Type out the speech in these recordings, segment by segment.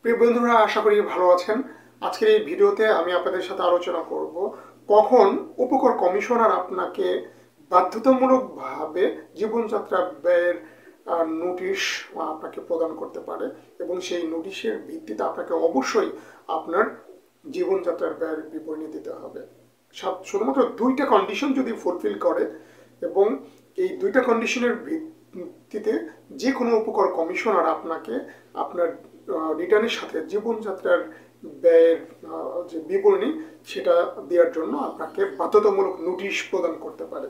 প্রিয় বন্ধুরা, আশা করি ভালো আছেন। আজকের এই ভিডিওতে আমি আপনাদের সাথে আলোচনা করব কখন উপকর কমিশনার আপনাকে বাধ্যতামূলকভাবে জীবনযাত্রা ব্যয়ের নোটিশ আপনাকে প্রদান করতে পারে এবং সেই নোটিশের ভিত্তিতে আপনাকে অবশ্যই আপনার জীবনযাত্রার ব্যয়ের বিবরণী দিতে হবে। শুধুমাত্র দুইটা কন্ডিশন যদি ফুলফিল করে এবং এই দুইটা কন্ডিশনের ভিত্তিতে যে কোনো উপকর কমিশনার আপনাকে আপনার রিটার্নের সাথে জীবনযাত্রার ব্যয়ের যে বিবরণী সেটা দেওয়ার জন্য আপনাকে বাধ্যতামূলক নোটিশ প্রদান করতে পারে।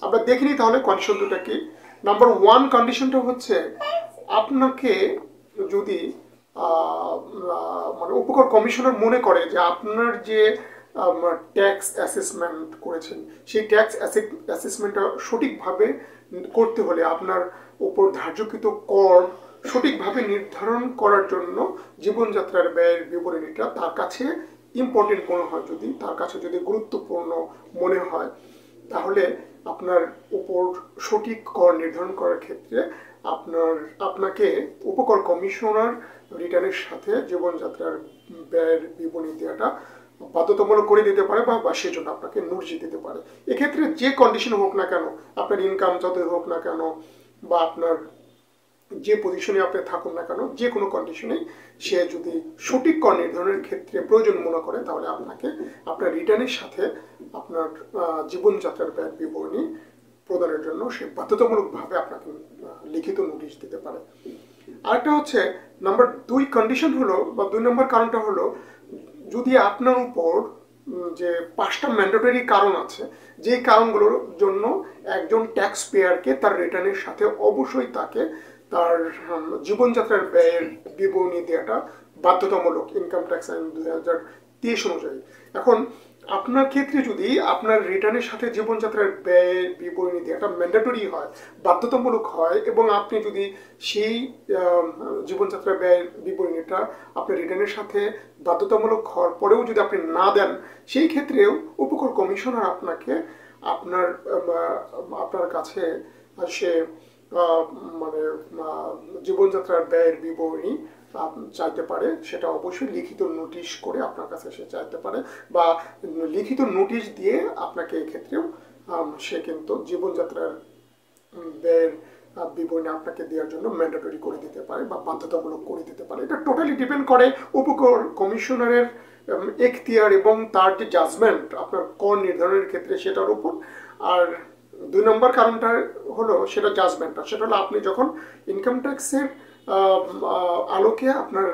আমরা দেখিনি তাহলে কন্ডিশন দুটা কি। নাম্বার ওয়ান কন্ডিশনটা হচ্ছে, আপনাকে যদি মানে উপকর কমিশনার মনে করে যে আপনার যে ট্যাক্স অ্যাসেসমেন্ট করেছেন সেই ট্যাক্স অ্যাসেসমেন্টটা সঠিকভাবে করতে হলে আপনার উপর ধার্যকৃত কর সঠিকভাবে নির্ধারণ করার জন্য জীবনযাত্রার ব্যয়ের বিবরণীটা তার কাছে ইম্পর্টেন্ট মনে হয়, যদি তার কাছে যদি গুরুত্বপূর্ণ মনে হয়, তাহলে আপনার উপর সঠিক কর নির্ধারণ করার ক্ষেত্রে আপনাকে উপকর কমিশনার রিটার্নের সাথে জীবনযাত্রার ব্যয়ের বিবরণী দেওয়াটা বাধ্যতামূলক করে দিতে পারে বা সেজন্য আপনাকে নোটিশ দিতে পারে। এক্ষেত্রে যে কন্ডিশন হোক না কেন, আপনার ইনকাম যতই হোক না কেন বা আপনার যে পজিশনে আপনি থাকুন না কেন, যে কোনো কন্ডিশনেই সে যদি সঠিক কর নির্ধারণের ক্ষেত্রে প্রয়োজন মনে করে, তাহলে আপনাকে আপনার রিটার্নের সাথে আপনার জীবনযাত্রার ব্যয়ের বিবরণী প্রদানের জন্য সে বাধ্যতামূলকভাবে আপনাকে লিখিত নোটিশ দিতে পারে। আরেকটা হচ্ছে নাম্বার দুই কন্ডিশন হলো বা 2 নম্বর কারণটা হলো, যদি আপনার উপর যে 5টা ম্যান্ডেটরি কারণ আছে, যে কারণগুলোর জন্য একজন ট্যাক্স পেয়ারকে তার রিটার্নের সাথে অবশ্যই তাকে তার জীবনযাত্রার ব্যয়ের বিবরণী দেওয়াটা বাধ্যতামূলক ইনকাম ট্যাক্স আইন 2023 অনুযায়ী। এখন আপনার ক্ষেত্রে যদি আপনার রিটার্নের সাথে জীবনযাত্রার ব্যয়ের বিবরণী দেওয়াটা ম্যান্ডেটরি হয়, বাধ্যতামূলক হয়, এবং আপনি যদি সেই জীবনযাত্রার ব্যয়ের বিবরণীটা আপনার রিটার্নের সাথে বাধ্যতামূলক হওয়ার পরেও যদি আপনি না দেন, সেই ক্ষেত্রেও উপকর কমিশনার আপনাকে আপনার কাছে সে মানে জীবনযাত্রার ব্যয়ের বিবরণী চাইতে পারে। সেটা অবশ্যই লিখিত নোটিশ করে আপনার কাছে সে চাইতে পারে, বা লিখিত নোটিশ দিয়ে আপনাকে এক্ষেত্রেও সে কিন্তু জীবনযাত্রার ব্যয়ের বিবরণী আপনাকে দেওয়ার জন্য ম্যান্ডেটরি করে দিতে পারে বা বাধ্যতামূলক করে দিতে পারে। এটা টোটালি ডিপেন্ড করে উপকর কমিশনারের এখতিয়ার এবং তার যে জাজমেন্ট আপনার কর নির্ধারণের ক্ষেত্রে সেটার উপর। আর 2 নম্বর কারণটা হলো সেটা জাজমেন্টটা, সেটা হলো আপনি যখন ইনকাম ট্যাক্সের আলোকে আপনার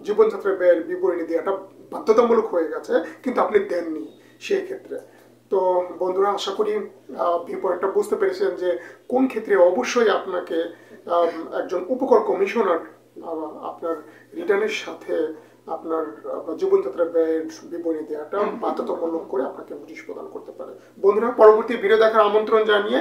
জীবনযাত্রার ব্যয়ের বিবরণী দেওয়াটা বাধ্যতামূলক হয়ে গেছে কিন্তু আপনি দেননি সেই ক্ষেত্রে। তো বন্ধুরা, আশা করি পয়েন্টটা বুঝতে পেরেছেন যে কোন ক্ষেত্রে অবশ্যই আপনাকে একজন উপকর কমিশনার আপনার রিটার্নের সাথে আপনার জীবনযাত্রার ব্যয়ের বিবরণী দেওয়াটা বাধ্যতামূলক করে আপনাকে নোটিশ প্রদান করতে পারে। বন্ধুরা, পরবর্তী ভিডিও দেখার আমন্ত্রণ জানিয়ে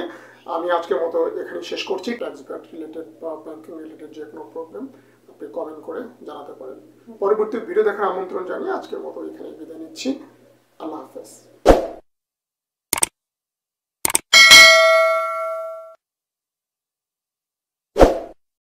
আমি আজকের মতো এখানে শেষ করছি। ট্যাক্স ব্যাট রিলেটেড বা ব্যাংকিং রিলেটেড যে কোনো প্রবলেম আপনি কমেন্ট করে জানাতে পারেন। পরবর্তী ভিডিও দেখার আমন্ত্রণ জানিয়ে আজকের মতো এখানে বিদায় নিচ্ছি। আল্লাহ হাফেজ।